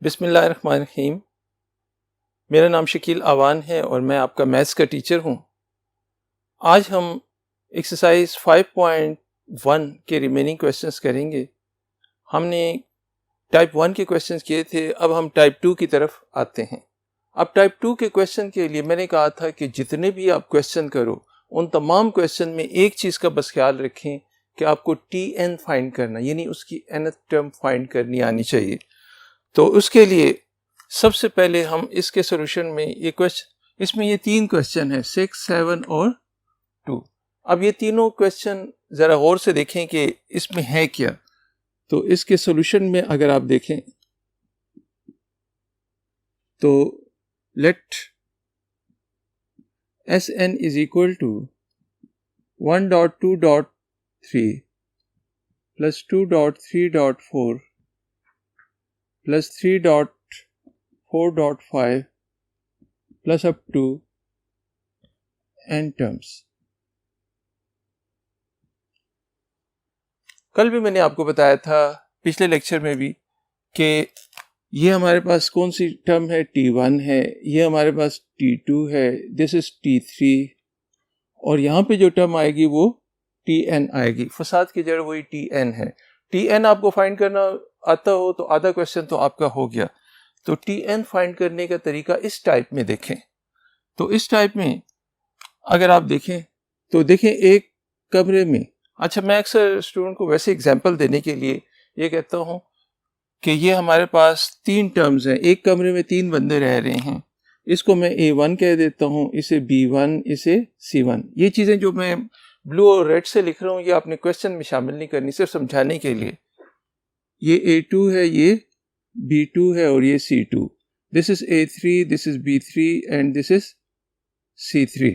बिस्मिल्लाहिर्रहमानिर्रहीम। मेरा नाम शकील आवान है और मैं आपका मैथ्स का टीचर हूँ। आज हम एक्सरसाइज 5.1 के रिमेनिंग क्वेश्चंस करेंगे। हमने टाइप 1 के क्वेश्चंस किए थे, अब हम टाइप 2 की तरफ आते हैं। अब टाइप 2 के क्वेश्चन के लिए मैंने कहा था कि जितने भी आप क्वेश्चन करो उन तमाम क्वेश्चन में एक चीज़ का बस ख्याल रखें कि आपको TN फाइंड करना, यानी उसकी nth टर्म फाइंड करनी आनी चाहिए। तो उसके लिए सबसे पहले हम इसके सॉल्यूशन में ये क्वेश्चन, इसमें ये 3 क्वेश्चन है 6, 7 और 2। अब ये तीनों क्वेश्चन ज़रा गौर से देखें कि इसमें है क्या। तो इसके सॉल्यूशन में अगर आप देखें तो let Sn is equal to 1.2.3 plus 2.3.4 plus 3.4.5 plus up to n terms. कल भी मैंने आपको बताया था, पिछले लेक्चर में भी, कि ये हमारे पास कौन सी टर्म है, T1 है, ये हमारे पास T2 है, दिस इज T3, और यहाँ पे जो टर्म आएगी वो Tn आएगी। फसाद की जड़ वही Tn है। Tn आपको फाइंड करना आता हो तो आधा क्वेश्चन तो आपका हो गया। तो Tn फाइंड करने का तरीका इस टाइप में देखें। तो इस टाइप में अगर आप देखें तो देखें एक कमरे में, अच्छा मैं अक्सर स्टूडेंट को वैसे एग्जांपल देने के लिए ये कहता हूँ कि ये हमारे पास 3 टर्म्स हैं, एक कमरे में 3 बंदे रह रहे हैं। इसको मैं A1 कह देता हूँ, इसे B1, इसे C1। ये चीज़ें जो मैं ब्लू और रेड से लिख रहा हूँ ये आपने क्वेश्चन में शामिल नहीं करनी, सिर्फ समझाने के लिए। ये A2 है, ये B2 है और ये C2। This is A3, this is B3 and this is C3।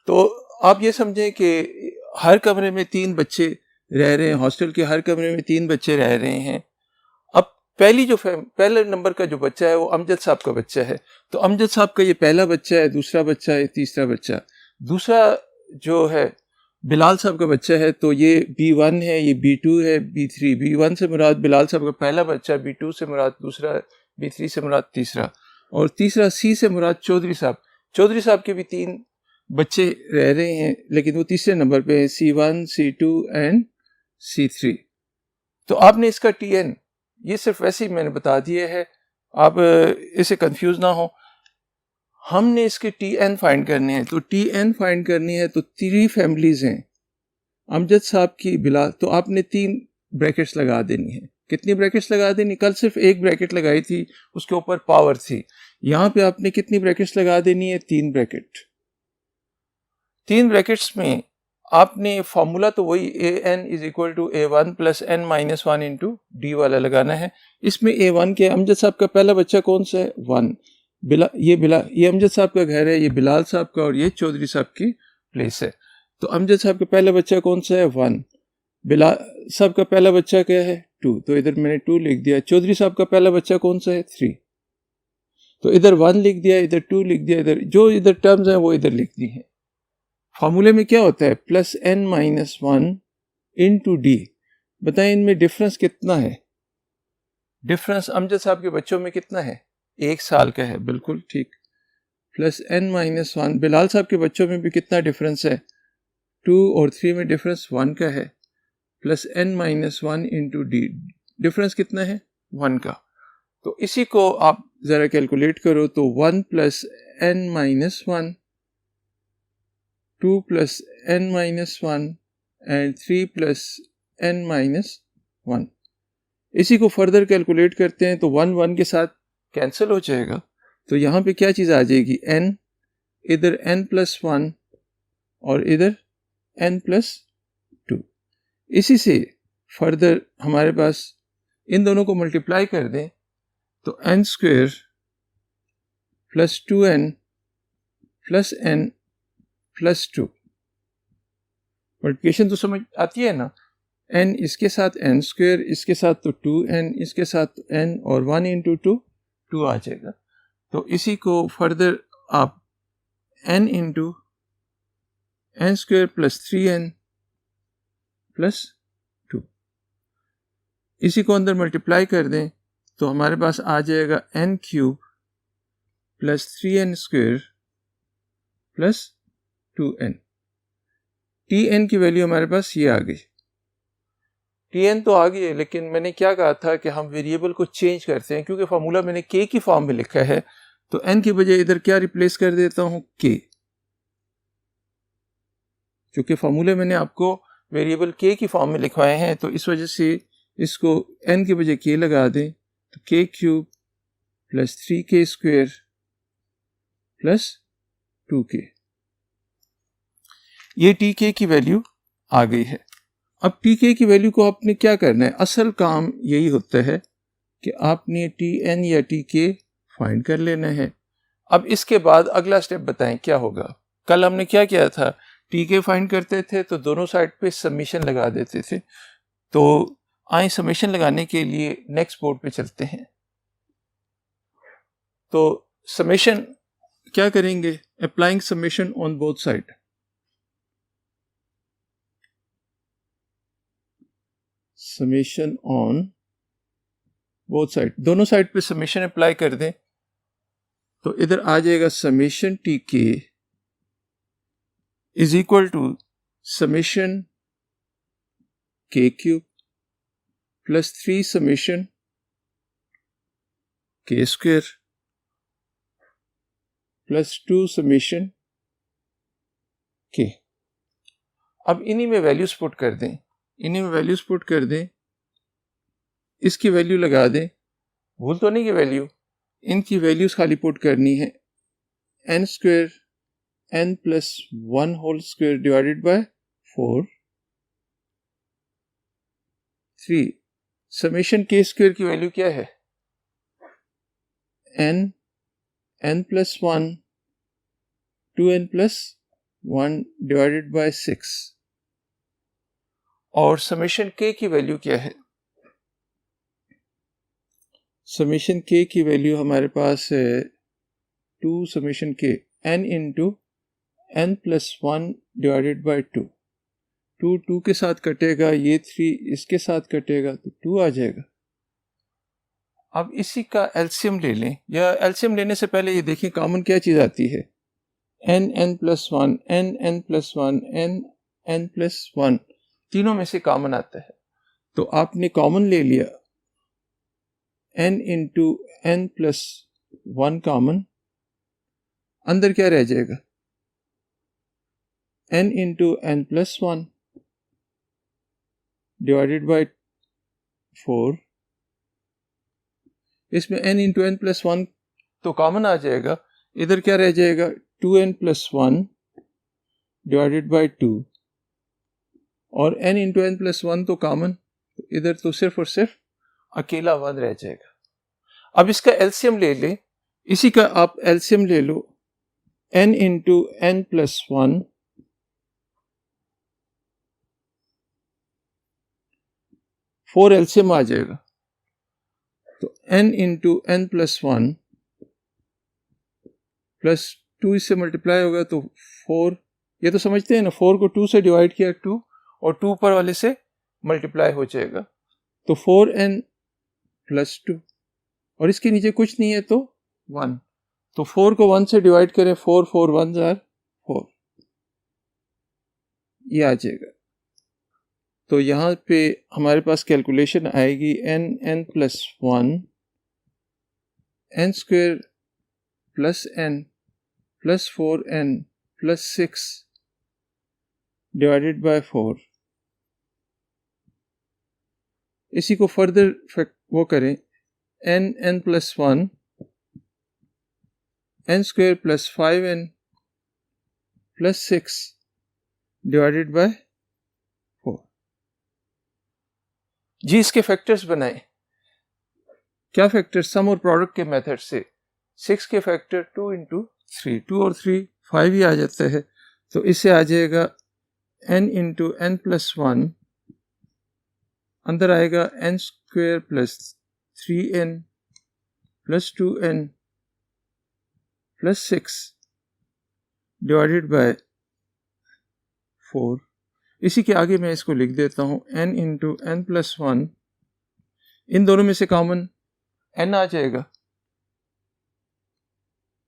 तो आप ये समझें कि हर कमरे में 3 बच्चे रह रहे हैं, हॉस्टल के हर कमरे में 3 बच्चे रह रहे हैं। अब पहले नंबर का जो बच्चा है वो अमजद साहब का बच्चा है। तो अमजद साहब का ये पहला बच्चा है, दूसरा बच्चा है, तीसरा बच्चा। दूसरा जो है बिलाल साहब का बच्चा है, तो ये B1 है, ये B2 है, B3। B1 से मुराद बिलाल साहब का पहला बच्चा, B2 से मुराद दूसरा, B3 से मुराद तीसरा, और तीसरा C से मुराद चौधरी साहब। चौधरी साहब के भी 3 बच्चे रह रहे हैं, लेकिन वो तीसरे नंबर पे है, C1, C2 एंड C3। तो आपने इसका Tn, ये सिर्फ वैसे ही मैंने बता दिया है, आप इसे कंफ्यूज ना हो। हमने इसके Tn फाइंड करने हैं। तो Tn फाइंड करनी है तो 3 फैमिलीज हैं अमजद साहब की, बिलाल। तो आपने 3 ब्रैकेट्स लगा देनी है। कितनी ब्रैकेट्स लगा देनी? कल सिर्फ एक ब्रैकेट लगाई थी, उसके ऊपर पावर थी। यहाँ पे आपने कितनी ब्रैकेट्स लगा देनी है? 3 ब्रैकेट। 3 ब्रैकेट्स में आपने फॉर्मूला तो वही an is equal to A1 plus n minus 1 into d वाला लगाना है। इसमें A1 के अमजद साहब का पहला बच्चा कौन सा है? 1। ये अमजद साहब का घर है, ये बिलाल साहब का, और ये चौधरी साहब की प्लेस है। तो अमजद साहब का पहला बच्चा कौन सा है? 1। बिलाल साहब का पहला बच्चा क्या है? 2। तो इधर मैंने 2 लिख दिया। चौधरी साहब का पहला बच्चा कौन सा है? 3। तो इधर 1 लिख दिया, इधर 2 लिख दिया, इधर जो इधर टर्म्स हैं वो इधर लिख दी हैं। फॉर्मूले में क्या होता है? Plus n minus 1 into D. बताएं इनमें डिफरेंस कितना है? डिफरेंस अमजद साहब के बच्चों में कितना है? 1 साल का है, बिल्कुल ठीक। Plus n minus 1। बिलाल साहब के बच्चों में भी कितना डिफरेंस है? 2 और 3 में डिफरेंस 1 का है। Plus n minus 1 into D, difference कितना है? 1 का। तो इसी को आप ज़रा कैलकुलेट करो तो 1 plus n minus 1, 2 plus n minus 1 and 3 plus n minus 1। इसी को फर्दर कैलकुलेट करते हैं तो 1 1 के साथ कैंसिल हो जाएगा। तो यहाँ पे क्या चीज़ आ जाएगी? n, इधर n प्लस 1 और इधर n प्लस 2। इसी से फर्दर हमारे पास इन दोनों को मल्टीप्लाई कर दें तो n square plus 2n plus n plus 2। Multiplication तो समझ आती है ना? n इसके साथ n स्क्वायर, इसके साथ तो 2n, इसके साथ n, और 1 इंटू 2 2 आ जाएगा। तो इसी को फर्दर आप n into n square plus 3n plus 2, इसी को अंदर मल्टीप्लाई कर दें तो हमारे पास आ जाएगा n cube plus 3n square plus 2n। tn की वैल्यू हमारे पास ये आ गई। tn तो आ गई है, लेकिन मैंने क्या कहा था कि हम वेरिएबल को चेंज करते हैं, क्योंकि फार्मूला मैंने k की फॉर्म में लिखा है, तो n की बजाय इधर क्या रिप्लेस कर देता हूं, k। क्योंकि फार्मूले मैंने आपको वेरिएबल k की फॉर्म में लिखवाए हैं, तो इस वजह से इसको n की बजाय k लगा दें, तो k cube plus 3k square plus 2k, ये tk की वैल्यू आ गई है। अब tk की वैल्यू को आपने क्या करना है, असल काम यही होता है कि आपने tn या tk फाइंड कर लेना है। अब इसके बाद अगला स्टेप बताएं क्या होगा। कल हमने क्या किया था, tk फाइंड करते थे तो दोनों साइड पे समीशन लगा देते थे। तो आए समीशन लगाने के लिए नेक्स्ट बोर्ड पे चलते हैं। तो समीशन क्या करेंगे, applying summation on both side. Summation on both side, दोनों साइड पे समीशन अप्लाई कर दें, तो इधर आ जाएगा summation tk is equal to summation k cube plus 3 summation k square plus 2 summation k। अब इन्हीं में वैल्यूज पुट कर दें, इन्हीं में वैल्यूज पुट कर दें, इसकी वैल्यू लगा दें, भूल तो नहीं कि वैल्यू, इनकी वैल्यूज खाली पुट करनी है, n square n plus 1 whole square divided by 4 3 summation k square की वैल्यू क्या है, n plus 1 2n plus 1 divided by 6, और समेशन k की वैल्यू क्या है, समेशन k की वैल्यू हमारे पास है 2 summation k n into n plus 1 divided by 2, 2 के साथ कटेगा, ये 3 इसके साथ कटेगा, तो 2 आ जाएगा। अब इसी का एलसीएम ले लें, या एलसीएम लेने से पहले ये देखें कॉमन क्या चीज़ आती है, n plus 1 n plus 1 n plus 1, तीनों में से कॉमन आता है। तो आपने कॉमन ले लिया n into n plus 1 common, अंदर क्या रह जाएगा, n into n plus 1 divided by 4, इसमें n इंटू n प्लस 1 तो कॉमन आ जाएगा, इधर क्या रह जाएगा 2n प्लस 1 डिवाइडेड बाई 2, और n इंटू n प्लस 1 तो कॉमन, इधर तो सिर्फ और सिर्फ अकेला 1 रह जाएगा। अब इसका एलसीएम ले लें, इसी का आप एलसीएम ले लो, n into n plus 1 4 LCM आ जाएगा, तो n into n plus 1 plus 2 इससे मल्टीप्लाई होगा तो 4, ये तो समझते हैं ना, 4 को 2 से डिवाइड किया 2, और 2 ऊपर वाले से मल्टीप्लाई हो जाएगा, तो 4n प्लस 2, और इसके नीचे कुछ नहीं है तो 1, तो 4 को 1 से डिवाइड करें, 4 4 1 जार 4, ये आ जाएगा। तो यहाँ पे हमारे पास कैलकुलेशन आएगी n plus 1 n square plus n plus 4n plus 6 divided by 4। इसी को फर्दर वो करें, n plus 1 n square plus 5n plus 6 divided by 4। जी इसके फैक्टर्स बनाएं, क्या फैक्टर, सम और प्रोडक्ट के मेथड से। 6 के फैक्टर 2 इंटू 3, 2 और 3 5 ही आ जाता है, तो इससे आ जाएगा n इंटू n प्लस 1, अंदर आएगा n square plus 3n plus 2n plus 6 divided by 4। इसी के आगे मैं इसको लिख देता हूँ n इंटू n प्लस 1, इन दोनों में से कॉमन n आ जाएगा,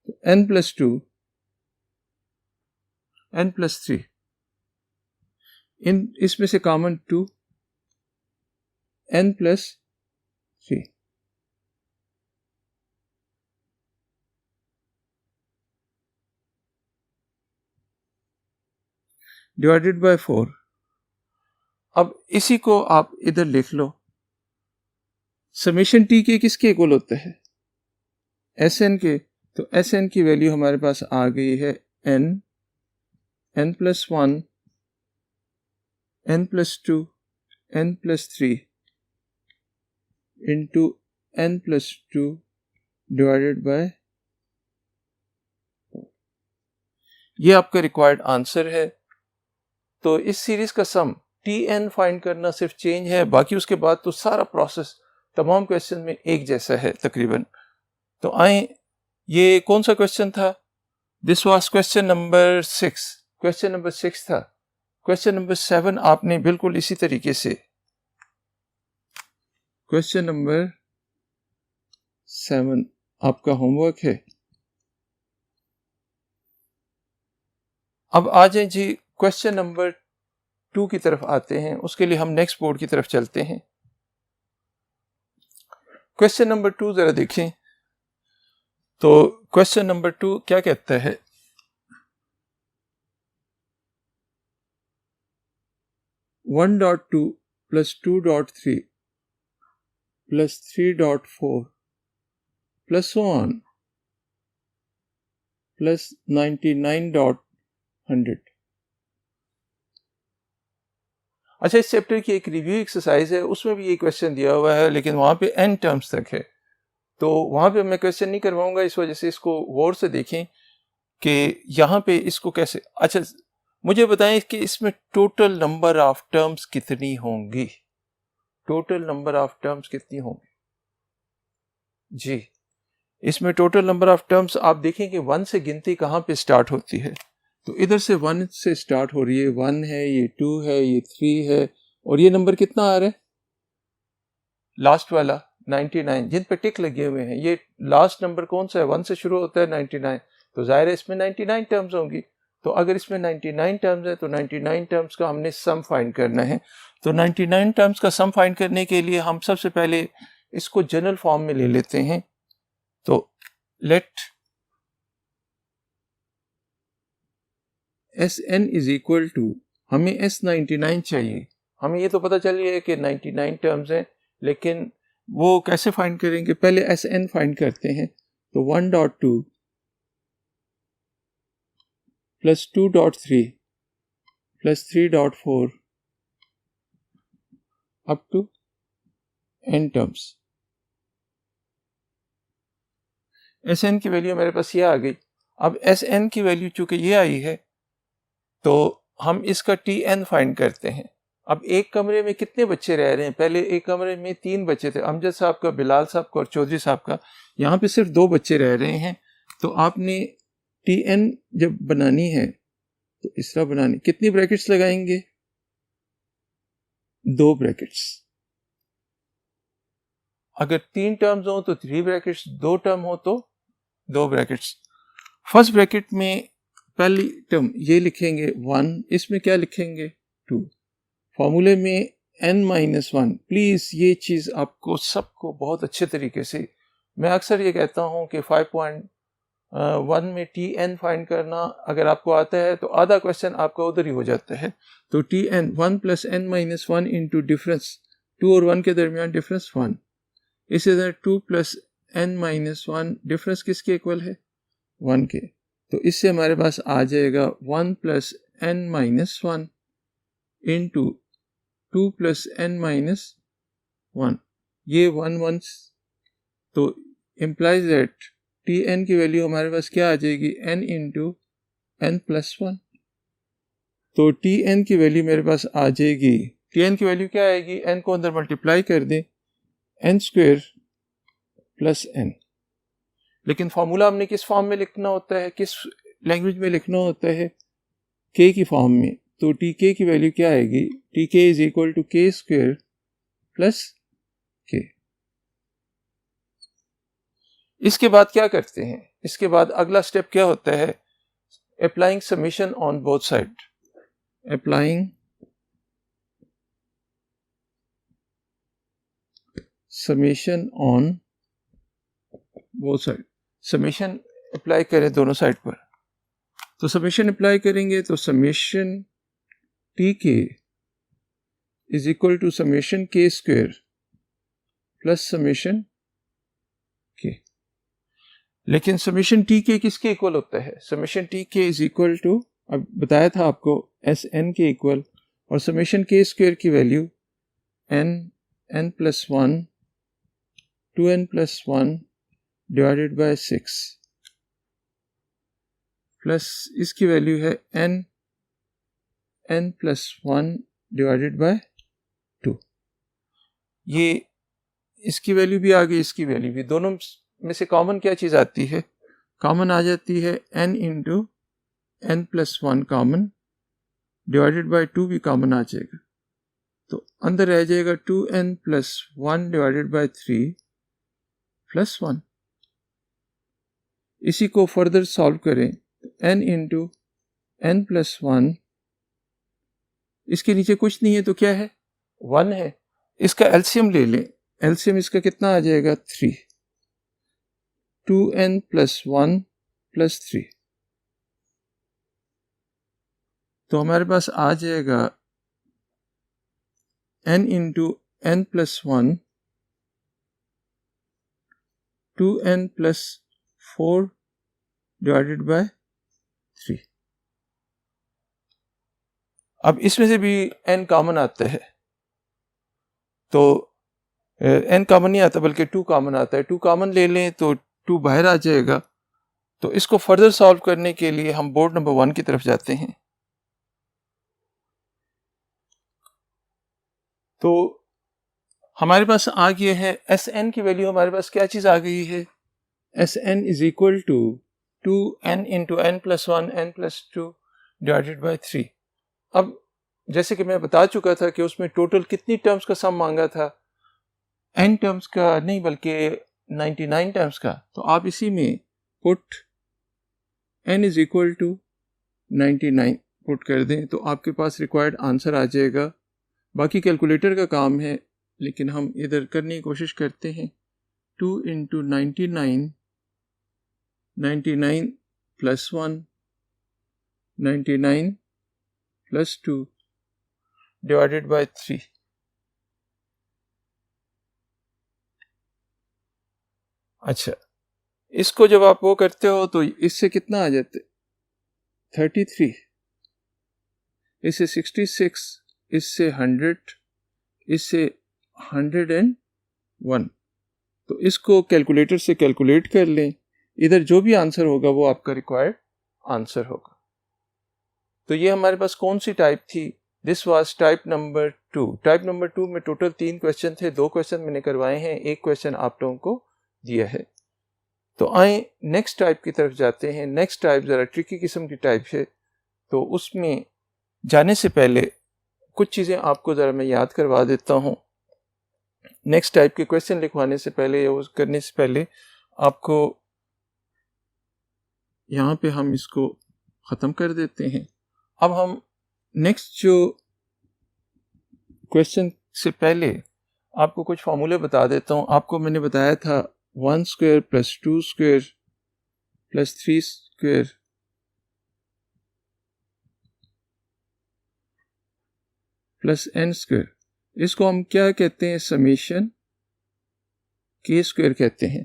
तो n प्लस 2 n प्लस 3, इसमें से common 2, n plus 3, divided by 4। अब इसी को आप इधर लिख लो, समेशन टी के किसके इक्वल होता है, एस एन के। तो एस एन की वैल्यू हमारे पास आ गई है n, n plus 1, n plus 2, n plus 3 into n plus 2 divided by, ये आपका रिक्वायर्ड आंसर है। तो इस सीरीज का सम टी एन फाइंड करना सिर्फ चेंज है, बाकी उसके बाद तो सारा प्रोसेस तमाम क्वेश्चन में एक जैसा है तकरीबन। तो आए, ये कौन सा क्वेश्चन था, this was question number 6, question number 6 था। क्वेश्चन नंबर 7 आपने बिल्कुल इसी तरीके से, क्वेश्चन नंबर 7 आपका होमवर्क है। अब आ जाए जी क्वेश्चन नंबर 2 की तरफ आते हैं, उसके लिए हम नेक्स्ट बोर्ड की तरफ चलते हैं। क्वेश्चन नंबर 2 जरा देखें, तो क्वेश्चन नंबर 2 क्या कहता है, 1.2 plus 2.3 plus 3.4 plus so on plus 99.100। अच्छा, इस चैप्टर की एक रिव्यू एक्सरसाइज है, उसमें भी ये क्वेश्चन दिया हुआ है, लेकिन वहां पे n टर्म्स तक है, तो वहां पे मैं क्वेश्चन नहीं करवाऊंगा, इस वजह से इसको गौर से देखें कि यहाँ पे इसको कैसे। अच्छा, मुझे बताएं कि इसमें टोटल नंबर ऑफ टर्म्स कितनी होंगी, टोटल नंबर ऑफ टर्म्स कितनी होंगी जी। इसमें टोटल नंबर ऑफ टर्म्स आप देखें कि 1 से गिनती कहाँ पे स्टार्ट होती है, तो इधर से 1 से स्टार्ट हो रही है, 1 है, ये 2 है, ये 3 है, और ये नंबर कितना आ रहा है, लास्ट वाला 99, जिन पे टिक लगे हुए हैं। ये लास्ट नंबर कौन सा है, 1 से शुरू होता है 99, तो जाहिर है इसमें 99 टर्म्स होंगी। तो अगर इसमें 99 टर्म्स है तो 99 टर्म्स का हमने सम फाइंड करना है। तो 99 टर्म्स का सम फाइंड करने के लिए हम सबसे पहले इसको जनरल फॉर्म में ले लेते हैं। तो let S n is equal to, हमें एस 99 चाहिए, हमें ये तो पता चल गया कि 99 टर्म्स हैं, लेकिन वो कैसे फाइंड करेंगे, पहले एस एन फाइंड करते हैं। तो 1.2 plus 2.3 plus 3.4 up to n terms. S n की वैल्यू मेरे पास ये आ गई। अब एस एन की वैल्यू चूंकि ये आई है, तो हम इसका टी एन फाइंड करते हैं। अब एक कमरे में कितने बच्चे रह रहे हैं, पहले एक कमरे में 3 बच्चे थे, अमजद साहब का, बिलाल साहब का और चौधरी साहब का। यहाँ पे सिर्फ 2 बच्चे रह रहे हैं, तो आपने टी एन जब बनानी है तो इस तरह बनानी, कितनी ब्रैकेट्स लगाएंगे, 2 ब्रैकेट्स। अगर 3 टर्म्स हो तो 3 ब्रैकेट्स, 2 टर्म हो तो 2 ब्रैकेट्स। फर्स्ट ब्रैकेट में पहली टर्म ये लिखेंगे 1, इसमें क्या लिखेंगे 2। फॉर्मूले में n-1, प्लीज ये चीज आपको सबको बहुत अच्छे तरीके से, मैं अक्सर ये कहता हूं कि 5.1 में टी एन फाइंड करना अगर आपको आता है तो आधा क्वेश्चन आपका उधर ही हो जाता है। तो T n 1 plus n-1 into difference, 2 और 1 के दरमियान डिफरेंस 1, इसी तरह 2 प्लस n-1 डिफरेंस किसके इक्वल है, 1 के। तो इससे हमारे पास आ जाएगा 1 plus n-1 into 2 plus n-1, ये 1 तो इम्प्लाइज दैट टी एन की वैल्यू हमारे पास क्या आ जाएगी, n इंटू n प्लस 1। तो टी एन की वैल्यू मेरे पास आ जाएगी, टी एन की वैल्यू क्या आएगी, n को अंदर मल्टीप्लाई कर दें, n स्क्वायर प्लस n। लेकिन फॉर्मूला हमने किस फॉर्म में लिखना होता है, किस लैंग्वेज में लिखना होता है, k की फॉर्म में। तो टी के की वैल्यू क्या आएगी, T k is equal to के स्क्वायर प्लस के। इसके बाद क्या करते हैं, इसके बाद अगला स्टेप क्या होता है, applying summation on both side, applying summation on both side, summation apply करें दोनों साइड पर। तो समेशन अप्लाई करेंगे तो summation T k is equal to summation k square plus summation k. लेकिन समेशन टी के किसके इक्वल होता है, summation T k is equal to, अब बताया था आपको, एस एन के इक्वल, और समेशन के स्क्वायर की value n plus one 2n plus one divided by 6 plus इसकी वैल्यू है n plus one divided by 2। ये इसकी वैल्यू भी आ गई, इसकी वैल्यू भी, दोनों में से कॉमन क्या चीज़ आती है, कॉमन आ जाती है n into n plus one common divided by 2 भी कॉमन आ जाएगा, तो अंदर रह जाएगा 2n plus one divided by 3 plus 1। इसी को फर्दर सॉल्व करें, n into n plus one, इसके नीचे कुछ नहीं है तो क्या है, 1 है, इसका एलसीएम ले लें, एलसीएम इसका कितना आ जाएगा 3, 2n प्लस वन प्लस 3, तो हमारे पास आ जाएगा n into n plus one 2n plus 4 divided by 3। अब इसमें से भी n कॉमन आता है, तो n कॉमन नहीं आता बल्कि 2 कॉमन आता है, 2 कॉमन ले लें तो 2 बाहर आ जाएगा। तो इसको फर्दर सॉल्व करने के लिए हम बोर्ड नंबर 1 की तरफ जाते हैं। तो हमारे पास आ गया है एस एन की वैल्यू, हमारे पास क्या चीज़ आ गई है, S n is equal to 2n into n plus one n plus two divided by 3। अब जैसे कि मैं बता चुका था कि उसमें टोटल कितनी टर्म्स का सम मांगा था, n टर्म्स का नहीं बल्कि 99 टर्म्स का। तो आप इसी में put n is equal to 99 put कर दें तो आपके पास रिक्वायर्ड आंसर आ जाएगा। बाकी कैलकुलेटर का काम है, लेकिन हम इधर करने की कोशिश करते हैं। 2 into 99, 99 plus 1, 99 plus 2 divided by 3। अच्छा, इसको जब आप वो करते हो तो इससे कितना आ जाते, 33, इससे 66, इससे 100, इससे 101। तो इसको कैलकुलेटर से कैलकुलेट कर लें, इधर जो भी आंसर होगा वो आपका रिक्वायर्ड आंसर होगा। तो ये हमारे पास कौन सी टाइप थी, this was type number 2। Type number 2 में टोटल 3 क्वेश्चन थे, 2 क्वेश्चन मैंने करवाए हैं, 1 क्वेश्चन आप लोगों को दिया है। तो आए नेक्स्ट टाइप की तरफ जाते हैं। नेक्स्ट टाइप ज़रा ट्रिकी किस्म की टाइप है, तो उसमें जाने से पहले कुछ चीज़ें आपको ज़रा मैं याद करवा देता हूँ। नेक्स्ट टाइप के क्वेश्चन लिखवाने से पहले या उस करने से पहले आपको यहाँ पे हम इसको ख़त्म कर देते हैं। अब हम नेक्स्ट जो क्वेश्चन से पहले आपको कुछ फार्मूले बता देता हूँ। आपको मैंने बताया था 1 square plus 2 square plus 3 square plus n square, इसको हम क्या कहते हैं, समेशन के स्क्वायर कहते हैं।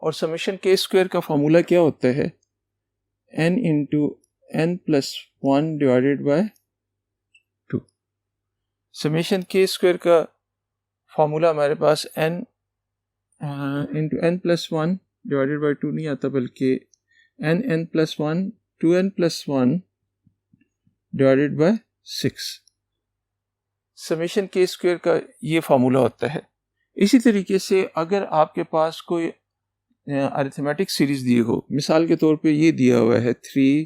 और समेशन के स्क्वायर का फॉर्मूला क्या होता है, n into n plus one divided by 2। Summation k square का फॉर्मूला हमारे पास n into n plus one divided by 2 नहीं आता, बल्कि n plus one 2n plus one divided by 6। Summation k square का ये फार्मूला होता है। इसी तरीके से अगर आपके पास कोई अरिथमेटिक सीरीज दी हो, मिसाल के तौर पे ये दिया हुआ है 3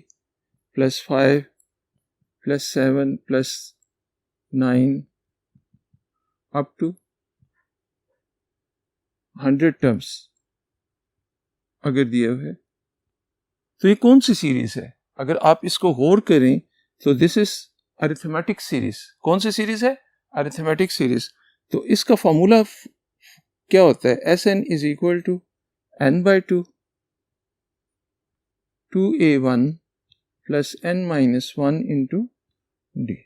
plus 5 plus 7 plus 9 up to 100 terms, अगर दिया हुआ है तो ये कौन सी सीरीज है? अगर आप इसको गौर करें तो दिस इज अरिथमेटिक सीरीज। कौन सी सीरीज है? Arithmetic series. तो इसका फॉर्मूला क्या होता है? S n is equal to n by two 2a1 plus n minus 1 into d.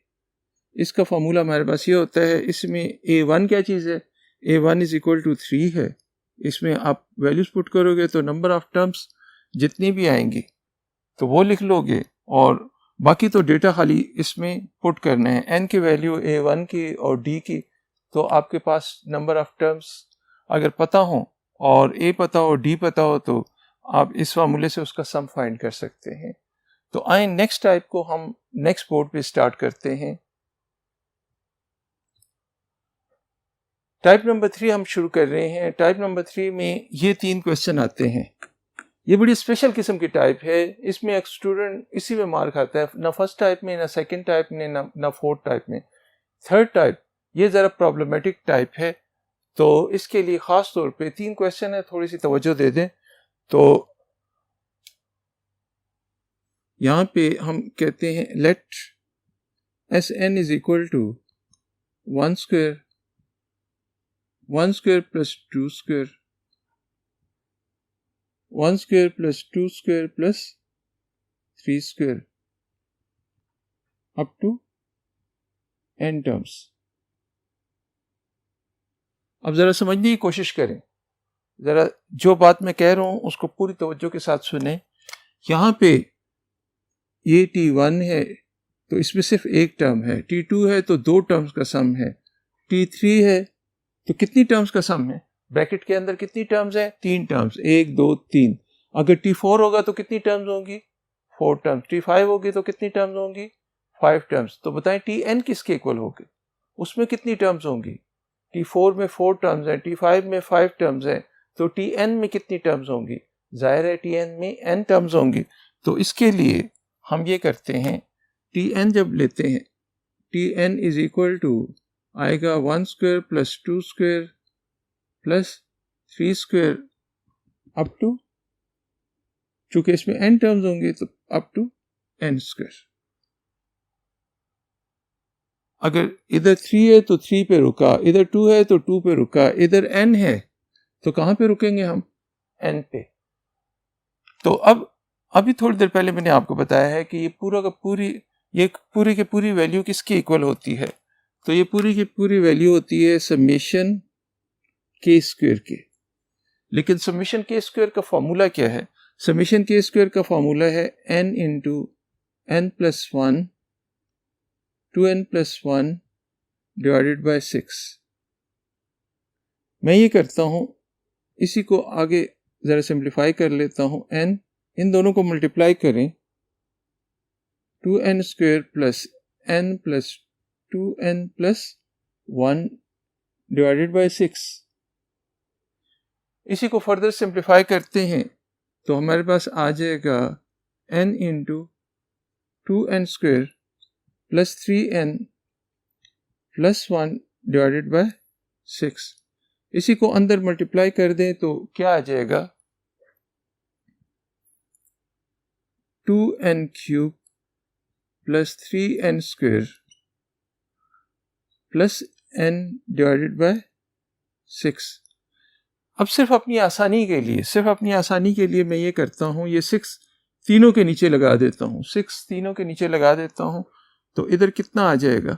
इसका फॉर्मूला हमारे पास ये होता है। इसमें a1 क्या चीज़ है? a1 इज इक्वल टू 3 है। इसमें आप वैल्यूज पुट करोगे तो नंबर ऑफ टर्म्स जितनी भी आएंगी तो वो लिख लोगे, और बाकी तो डेटा खाली इसमें पुट करने हैं। n की वैल्यू a1 की और d की, तो आपके पास नंबर ऑफ टर्म्स अगर पता हो और a पता हो d पता हो तो आप इस फार्मूले से उसका सम फाइंड कर सकते हैं। तो आए नेक्स्ट टाइप को हम नेक्स्ट बोर्ड पे स्टार्ट करते हैं। टाइप नंबर 3 हम शुरू कर रहे हैं। टाइप नंबर 3 में ये 3 क्वेश्चन आते हैं। ये बड़ी स्पेशल किस्म की टाइप है। इसमें एक स्टूडेंट इसी में मार्क खाता है, ना फर्स्ट टाइप में, ना सेकंड टाइप में, ना फोर्थ टाइप में। थर्ड टाइप ये ज़रा प्रॉब्लमेटिक टाइप है, तो इसके लिए ख़ास तौर पे 3 क्वेश्चन है, थोड़ी सी तवज्जो दे दें। तो यहाँ पे हम कहते हैं let S n is equal to 1 square plus 2 square 1 square plus 2 square plus 3 square up to n terms. अब ज़रा समझने की कोशिश करें, ज़रा जो बात मैं कह रहा हूँ उसको पूरी तवज्जो के साथ सुने। यहाँ पे ये t1 है तो इसमें सिर्फ एक टर्म है, t2 है तो 2 टर्म्स का सम है, t3 है तो कितनी टर्म्स का सम है? ब्रैकेट के अंदर कितनी टर्म्स है? 3 टर्म्स, 1 2 3। अगर t4 होगा तो कितनी टर्म्स होंगी? 4 टर्म्स। t5 होगी तो कितनी टर्म्स होंगी? 5 टर्म्स। तो बताएं tn किसके इक्वल होगी? उसमें कितनी टर्म्स होंगी? t4 में 4 टर्म्स है, t5 में 5 टर्म्स है, तो tn में कितनी टर्म्स होंगी? जाहिर है tn में n टर्म्स होंगी। तो इसके लिए हम ये करते हैं, tn जब लेते हैं, tn इज इक्वल टू आएगा 1 square plus 2 square plus 3 square up to, चूंकि इसमें n टर्म्स होंगे तो अप टू n स्क्वायर। अगर इधर 3 है तो 3 पे रुका, इधर 2 है तो 2 पे रुका, इधर n है तो कहां पे रुकेंगे हम? n पे। तो अब अभी थोड़ी देर पहले मैंने आपको बताया है कि ये पूरी की पूरी वैल्यू किसके इक्वल होती है? तो ये पूरी की पूरी वैल्यू होती है समेशन के स्क्वायर की। लेकिन समेशन के स्क्वायर का फॉर्मूला क्या है? समेशन के स्क्वायर का फॉर्मूला है n into n plus 1 2n plus 1 divided by 6। मैं ये करता हूं, इसी को आगे जरा सिंप्लीफाई कर लेता हूं। n इन दोनों को मल्टीप्लाई करें, 2n square plus n plus 2n plus 1 divided by 6। इसी को फर्दर सिंप्लीफाई करते हैं तो हमारे पास आ जाएगा n into 2n square plus 3n plus 1 divided by 6। इसी को अंदर मल्टीप्लाई कर दें तो क्या आ जाएगा? 2n cube plus 3n square plus n divided by 6। अब सिर्फ अपनी आसानी के लिए मैं ये करता हूँ, ये 6 तीनों के नीचे लगा देता हूँ, 6 तीनों के नीचे लगा देता हूँ। तो इधर कितना आ जाएगा?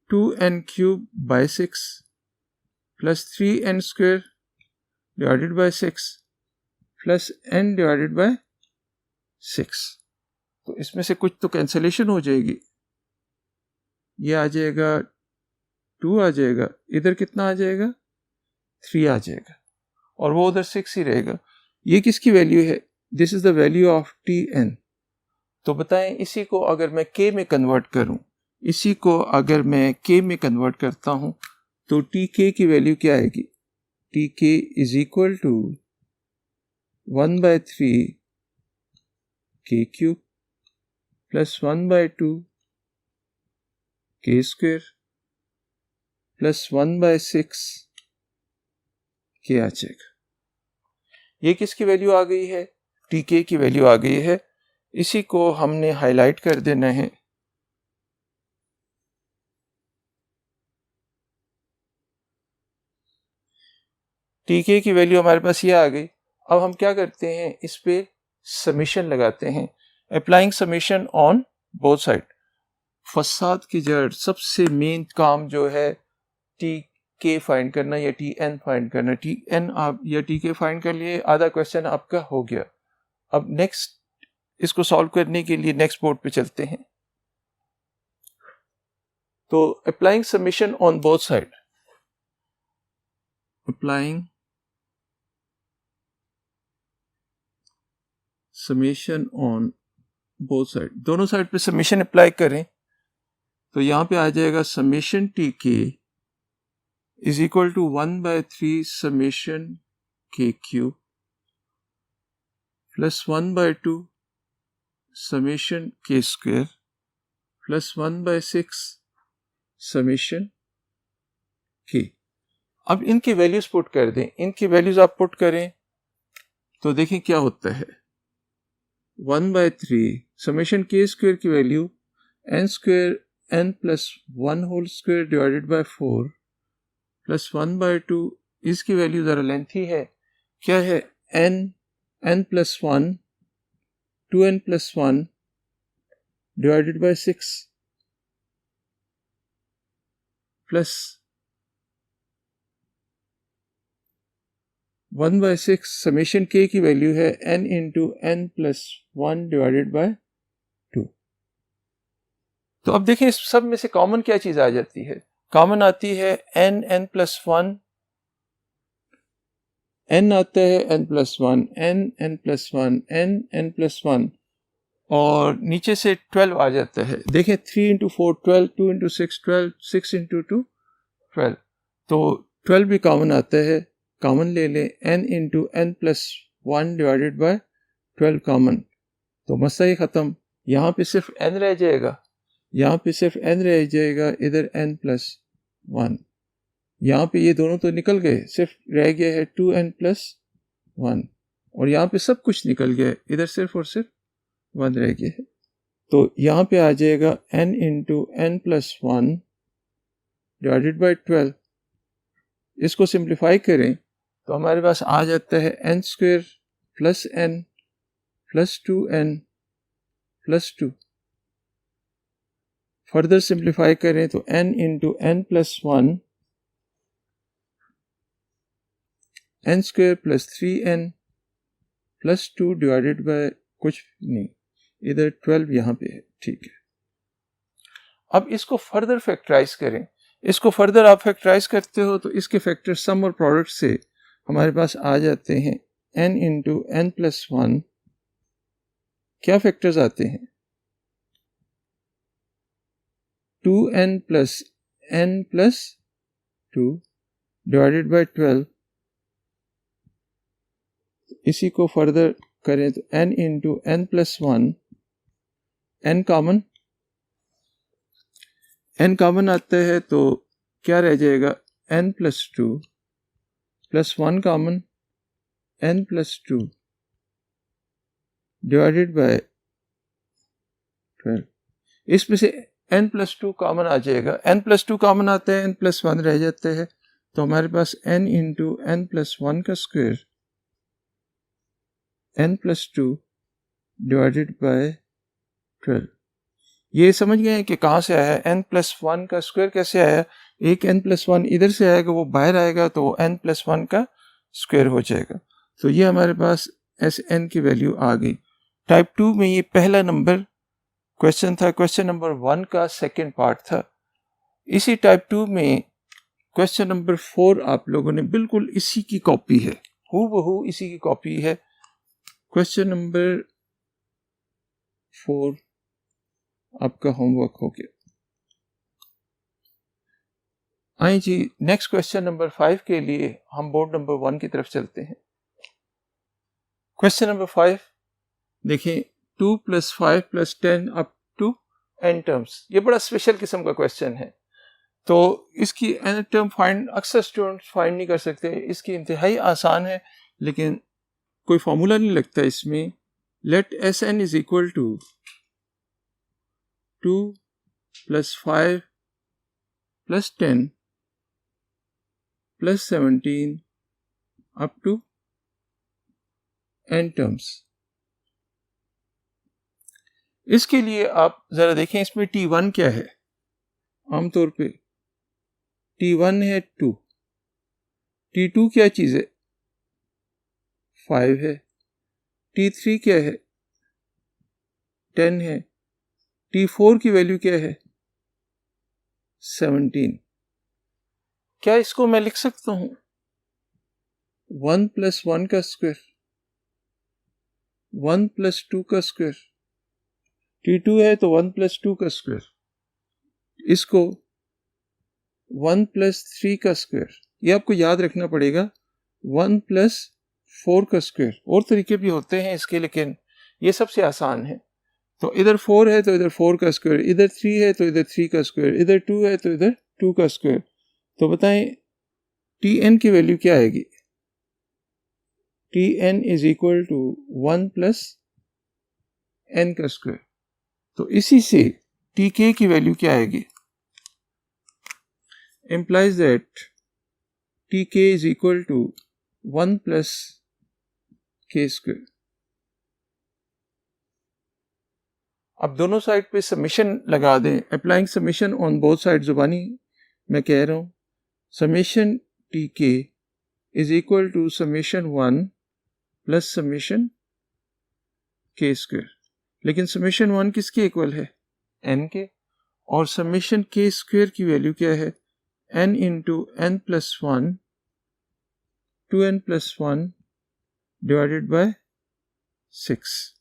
2n cube by 6 plus 3n square divided by 6 plus n divided by 6। तो इसमें से कुछ तो कैंसलेशन हो जाएगी, ये आ जाएगा 2 आ जाएगा, इधर कितना आ जाएगा? 3 आ जाएगा, और वो उधर 6 ही रहेगा। ये किसकी वैल्यू है? This is the value of tn। तो बताएं, इसी को अगर मैं k में कन्वर्ट करूं, इसी को अगर मैं k में कन्वर्ट करता हूं तो tk की वैल्यू क्या आएगी? tk is equal to 1/3 k cube plus 1/2 k square plus 1/6 k आ जाएगा। ये किसकी वैल्यू आ गई है, टीके की वैल्यू आ गई है। इसी को हमने हाईलाइट कर देना है। टीके की वैल्यू हमारे पास ये आ गई। अब हम क्या करते हैं, इस पे समीशन लगाते हैं, applying summation on both side. फसाद की जड़ सबसे मेन काम जो है टी के फाइंड करना या टी एन फाइंड करना। टी एन आप या टी के फाइंड कर लिए, आधा क्वेश्चन आपका हो गया। अब नेक्स्ट इसको सॉल्व करने के लिए नेक्स्ट बोर्ड पे चलते हैं। तो applying summation on both side, applying summation on both side, दोनों साइड पे समीशन अप्लाई करें तो यहां पे आ जाएगा summation T k is equal to 1/3 summation के Q plus 1/2 summation k square plus 1/6 summation के। अब इनकी वैल्यूज पुट कर दें, इनकी वैल्यूज आप पुट करें तो देखें क्या होता है। 1/3 समीशन के स्क्वायर की value n square n plus 1 whole square divided by 4 plus 1/2, इसकी वैल्यू ज़रा लेंथी है, क्या है, n plus 1 2n plus 1 divided by 6 plus 1/6 summation k की वैल्यू है n into n plus 1 divided by 2। तो अब देखें इस सब में से कॉमन क्या चीज आ जाती है, कॉमन आती है n प्लस 1, n आता है n plus 1, n plus 1, n plus 1 और नीचे से 12 आ जाता है। देखें 3 इंटू 4 12, 2 इंटू 6 12, 6 इंटू 2 12, तो 12 भी कॉमन आता है, कॉमन ले लें n into n plus 1 divided bye 12 common, तो मसला ही ख़त्म। यहाँ पे सिर्फ n रह जाएगा, यहाँ पे सिर्फ n रह जाएगा, इधर n प्लस 1, यहाँ पे ये दोनों तो निकल गए, सिर्फ रह गया है 2n प्लस 1 और यहाँ पे सब कुछ निकल गया है, इधर सिर्फ और सिर्फ 1 रह गया है। तो यहाँ पे आ जाएगा n into n plus 1 divided by 12। इसको सिंप्लीफाई करें तो हमारे पास आ जाता है n square plus n plus 2n plus 2। Further simplify करें तो n into n plus 1 n square plus 3n plus 2 divided bye कुछ नहीं, इधर 12 यहाँ पे है, ठीक है। अब इसको फर्दर फैक्टराइज करें, इसको फर्दर आप फैक्टराइज करते हो तो इसके फैक्टर सम और प्रोडक्ट से हमारे पास आ जाते हैं n इंटू n प्लस 1, क्या फैक्टर्स आते हैं 2n plus n plus 2 divided bye 12। इसी को फर्दर करें तो n into n plus 1, n common आता है तो क्या रह जाएगा n plus 2 plus 1 common n plus 2 divided bye 12। इसमें से n प्लस 2 कॉमन आ जाएगा, n प्लस 2 कॉमन आता है, n प्लस 1 रह जाता है, तो हमारे पास n इंटू n प्लस 1 का square n plus 2 divided bye 12। ये समझ गए हैं कि कहाँ से आया, n प्लस 1 का स्क्वायर कैसे आया, एक n प्लस 1 इधर से आएगा, वो बाहर आएगा तो n प्लस 1 का स्क्वायर हो जाएगा। तो ये हमारे पास Sn की वैल्यू आ गई। टाइप 2 में ये पहला नंबर क्वेश्चन था, क्वेश्चन नंबर 1 का सेकंड पार्ट था। इसी टाइप 2 में क्वेश्चन नंबर 4 आप लोगों ने बिल्कुल इसी की कॉपी है, हूबहू इसी की कॉपी है। क्वेश्चन नंबर 4 आपका होमवर्क हो गया। आइए जी नेक्स्ट क्वेश्चन नंबर 5 के लिए हम बोर्ड नंबर 1 की तरफ चलते हैं। क्वेश्चन नंबर 5 देखिए, 2 plus 5 plus 10 up to n terms. ये बड़ा स्पेशल किस्म का क्वेश्चन है, तो इसकी n टर्म फाइंड अक्सर स्टूडेंट्स फाइंड नहीं कर सकते, इसकी इंतहाई आसान है, लेकिन कोई फॉर्मूला नहीं लगता इसमें। Let S n is equal to 2 + 5 + 10 + 17 up to n terms. इसके लिए आप जरा देखें इसमें T1 क्या है। आमतौर पे T1 है 2, T2 क्या चीज है 5 है, T3 क्या है 10 है, T4 की वैल्यू क्या है 17। क्या इसको मैं लिख सकता हूं 1 + 1 का स्क्वायर, 1 + 2 का स्क्वायर, T2 है तो 1 + 2 का स्क्वायर, इसको 1 + 3 का स्क्वायर, ये आपको याद रखना पड़ेगा 1 + 4 का स्क्वायर। और तरीके भी होते हैं इसके, लेकिन ये सबसे आसान है। तो इधर 4 है तो इधर 4 का स्क्वायर, इधर 3 है तो इधर 3 का स्क्वायर, इधर 2 है तो इधर 2 का स्क्वायर। तो बताएं Tn की वैल्यू क्या आएगी। Tn is equal to 1 + n का स्क्वायर। तो इसी से Tk की वैल्यू क्या आएगी, implies that Tk is equal to 1 + k square। अब दोनों साइड पे समेशन लगा दें, applying summation on both side. जुबानी मैं कह रहा हूं summation Tk is equal to summation 1 + summation k square. लेकिन समेशन 1 किसके इक्वल है n के, और समेशन k स्क्वायर की वैल्यू क्या है n × n + 1 2n + 1 divided by 6।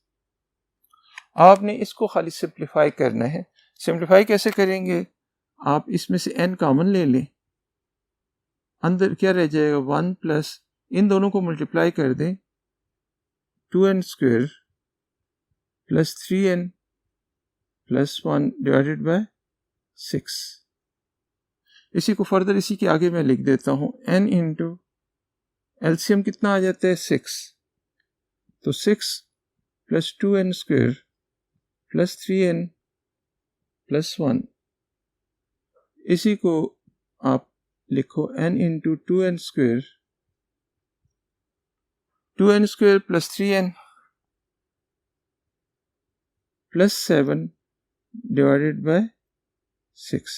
आपने इसको खाली सिंप्लीफाई करना है। सिंप्लीफाई कैसे करेंगे, आप इसमें से n कॉमन ले लें, अंदर क्या रह जाएगा 1 + इन दोनों को मल्टीप्लाई कर दें 2n² + 3n + 1 डिवाइडेड बाय 6। इसी को फर्दर इसी के आगे मैं लिख देता हूं n × एलसीएम कितना आ जाता है 6, तो 6 + 2n² + 3n + 1, इसी को आप लिखो n × 2n² + 3n + 7 divided by 6।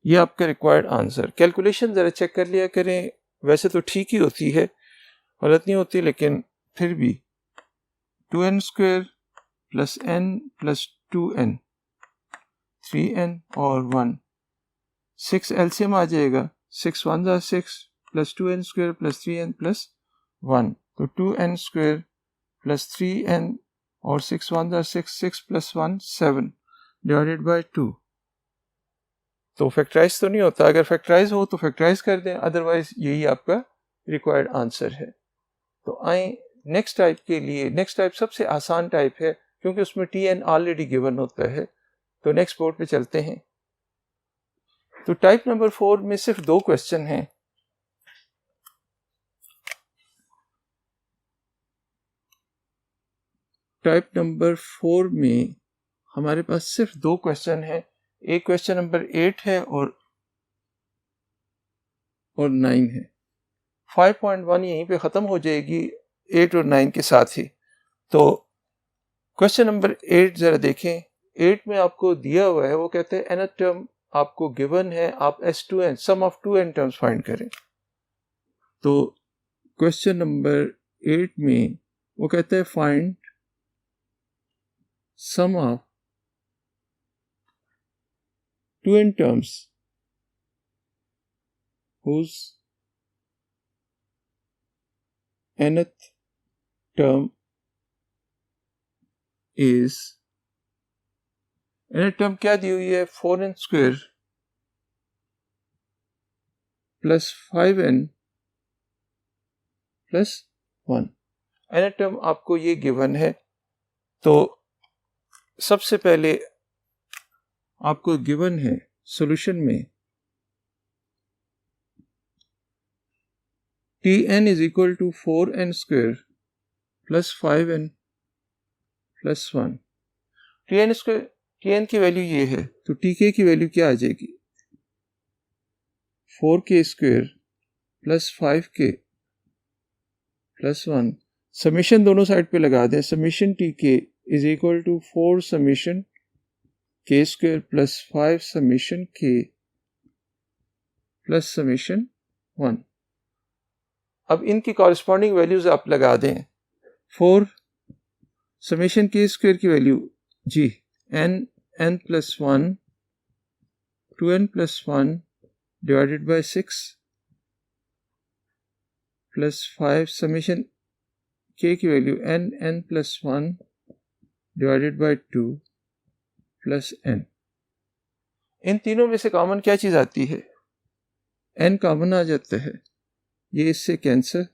ये आपका रिक्वायर्ड आंसर। कैलकुलेशन ज़रा चेक कर लिया करें, वैसे तो ठीक ही होती है, गलत नहीं होती, लेकिन फिर भी 2n² + n + 2n 3n और 1 6 एलसीएम आ जाएगा, 6 1 = 6 + 2n² + 3n + 1, तो 2n² + 3n और 6 1 = 6, 6 + 1 7 डिवाइडेड बाय 2। तो फैक्टराइज तो नहीं होता, अगर फैक्टराइज हो तो फैक्टराइज कर दें, अदरवाइज यही आपका रिक्वायर्ड आंसर है। तो आए नेक्स्ट टाइप के लिए। नेक्स्ट टाइप सबसे आसान टाइप है क्योंकि उसमें Tn ऑलरेडी गिवन होता है। तो नेक्स्ट बोर्ड पे चलते हैं। तो टाइप नंबर 4 में सिर्फ 2 क्वेश्चन हैं। टाइप नंबर 4 में हमारे पास सिर्फ 2 क्वेश्चन हैं। एक क्वेश्चन नंबर 8 है और 9 है। 5.1 यहीं पे ख़त्म हो जाएगी 8 और 9 के साथ ही। तो क्वेश्चन नंबर 8 ज़रा देखें। 8 में आपको दिया हुआ है, वो कहते हैं nth टर्म आपको गिवन है, आप S2n some of 2n terms find करें। तो क्वेश्चन नंबर 8 में वो कहते हैं find sum of 2n terms whose nth term is, nth term क्या दी हुई है 4n² + 5n + 1। nth term आपको ये गिवन है। तो सबसे पहले आपको गिवन है सॉल्यूशन में Tn is equal to 4n square plus 5n plus 1। Tn की वैल्यू ये है, तो Tk की वैल्यू क्या आ जाएगी? 4k square plus 5k plus 1। Summation दोनों साइड पे लगा दें। Summation Tk is equal to 4 summation k square plus 5 summation k plus summation 1। अब इनकी कॉरेस्पॉन्डिंग वैल्यूज आप लगा दें। 4 समीशन k स्क्वायर की वैल्यू जी n plus 1 2n plus 1 divided by 6 plus 5 summation k की value n plus 1 divided by 2 plus n। इन तीनों में से कॉमन क्या चीज आती है? n कॉमन आ जाता है, ये इससे कैंसर,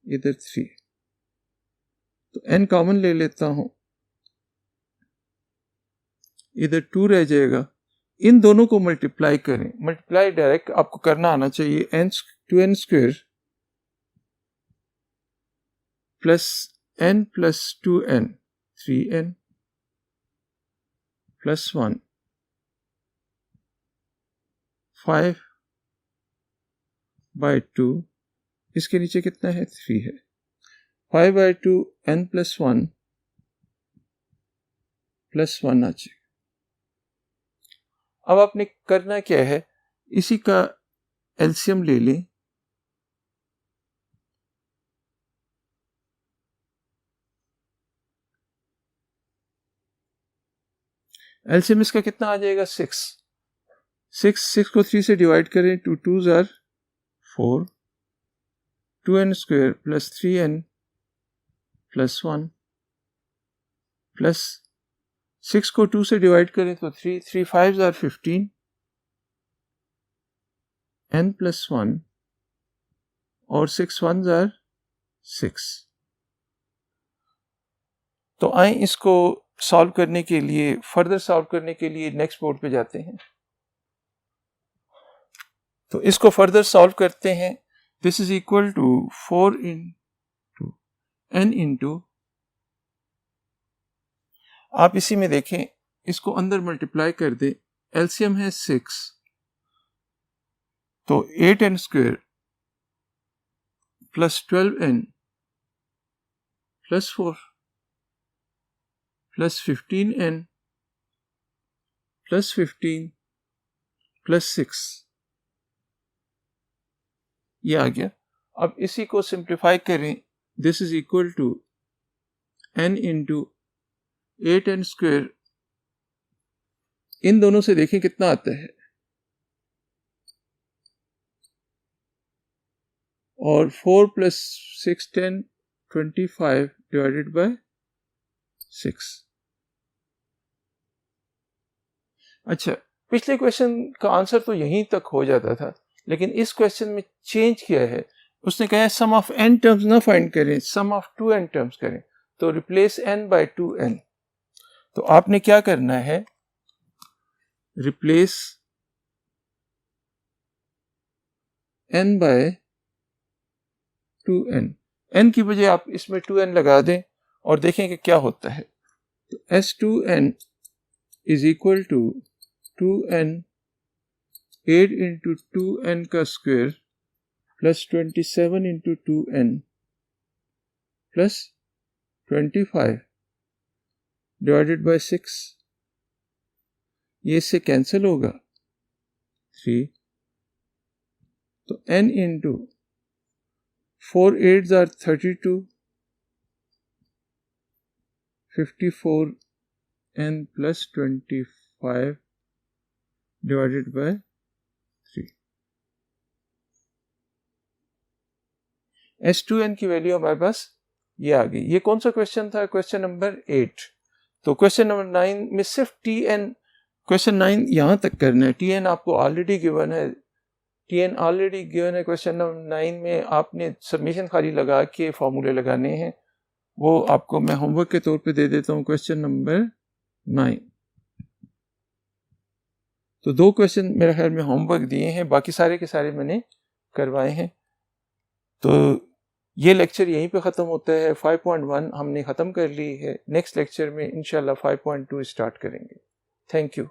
इधर 3, तो n कॉमन ले लेता हूं, इधर 2 रह जाएगा। इन दोनों को मल्टीप्लाई करें। मल्टीप्लाई डायरेक्ट आपको करना आना चाहिए। 2n square plus n plus 2n 3n plus 1 5 by 2, इसके नीचे कितना है? 3 है। 5 बाय 2 n प्लस 1 प्लस 1 आ जाएगा। अब आपने करना क्या है, इसी का एलसीएम ले लें। एलसीएम इसका कितना आ जाएगा? 6 को 3 से डिवाइड करें, 2 2s are 4, 2n square plus 3n plus 1 plus 6 को 2 से डिवाइड करें तो 3 5s आर 15 n प्लस 1 और 6 1s आर 6। तो आए इसको सॉल्व करने के लिए, फर्दर सॉल्व करने के लिए नेक्स्ट बोर्ड पे जाते हैं। तो इसको फर्दर सॉल्व करते हैं। This is equal to 4 into n into, आप इसी में देखें, इसको अंदर मल्टीप्लाई कर दे। एलसीएम है 6, तो 8n square plus 12n plus 4 plus 15n plus 15 plus 6, ये आ गया। अब इसी को सिंप्लीफाई करें। This is equal to n into 8n square, इन दोनों से देखें कितना आता है, और 4 प्लस 6 10 25 डिवाइडेड बाय 6। अच्छा, पिछले क्वेश्चन का आंसर तो यहीं तक हो जाता था, लेकिन इस क्वेश्चन में चेंज किया है। उसने कहा है सम ऑफ n टर्म्स ना फाइंड करें, सम ऑफ 2n टर्म्स करें, तो रिप्लेस n बाय 2n। तो आपने क्या करना है, replace n bye 2n, n की बजाय आप इसमें 2n लगा दें और देखें कि क्या होता है। तो s2n is equal to 2n 8 into 2n का square plus 27 into 2n plus 25 divided by 6, ये इससे कैंसिल होगा 3, तो n into 4 8s are 32 54 n plus 25 divided by 3। S2n की वैल्यू हमारे पास ये आ गई। ये कौन सा क्वेश्चन था? Question number 8। तो क्वेश्चन नंबर 9 में सिर्फ Tn, क्वेश्चन 9 यहां तक करना है। Tn आपको ऑलरेडी गिवन है, Tn ऑलरेडी गिवन है। क्वेश्चन नंबर 9 में आपने सबमिशन खाली लगा के फॉर्मूले लगाने हैं, वो आपको मैं होमवर्क के तौर पे दे देता हूं। क्वेश्चन नंबर 9, तो 2 क्वेश्चन मेरे ख्याल में होमवर्क दिए हैं, बाकी सारे के सारे मैंने करवाए हैं। तो ये लेक्चर यहीं पे ख़त्म होता है। 5.1 हमने ख़त्म कर ली है। नेक्स्ट लेक्चर में इंशाल्लाह 5.2 स्टार्ट करेंगे। Thank you.